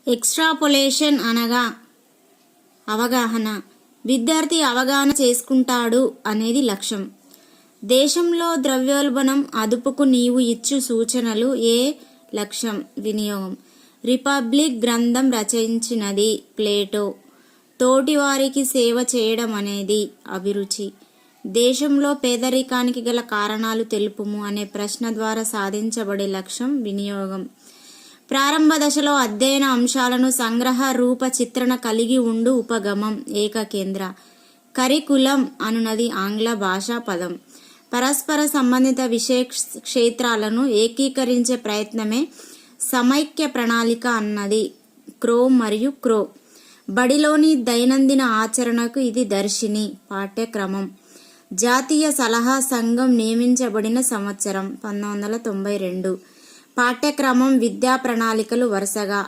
ఎక్స్ట్రాపొలేషన్ అనగా అవగాహన. విద్యార్థి అవగాహన చేసుకుంటాడు అనేది లక్ష్యం. దేశంలో ద్రవ్యోల్బణం అదుపుకు నీవు ఇచ్చు సూచనలు. ఏ లక్ష్యం వినియోగం. రిపబ్లిక్ గ్రంథం రచించినది ప్లేటో. తోటివారికి సేవ చేయడం అనేది అభిరుచి. దేశంలో పేదరికానికి గల కారణాలు తెలుపుము అనే ప్రశ్న ద్వారా సాధించబడే లక్ష్యం వినియోగం. ప్రారంభ దశలో అధ్యయన అంశాలను సంగ్రహ రూప చిత్రణ కలిగి ఉండు ఉపగమం. ఏకకేంద్ర. కరికులం అనునది ఆంగ్ల భాషా పదం. పరస్పర సంబంధిత విషయ క్షేత్రాలను ఏకీకరించే ప్రయత్నమే సమైక్య ప్రణాళిక అన్నది క్రో మరియు క్రో. బడిలోని దైనందిన ఆచరణకు ఇది దర్శిని. పాఠ్యక్రమం. జాతీయ సలహా సంఘం నియమించబడిన సంవత్సరం 1992. పాఠ్యక్రమం విద్యా ప్రణాళికలు వరుసగా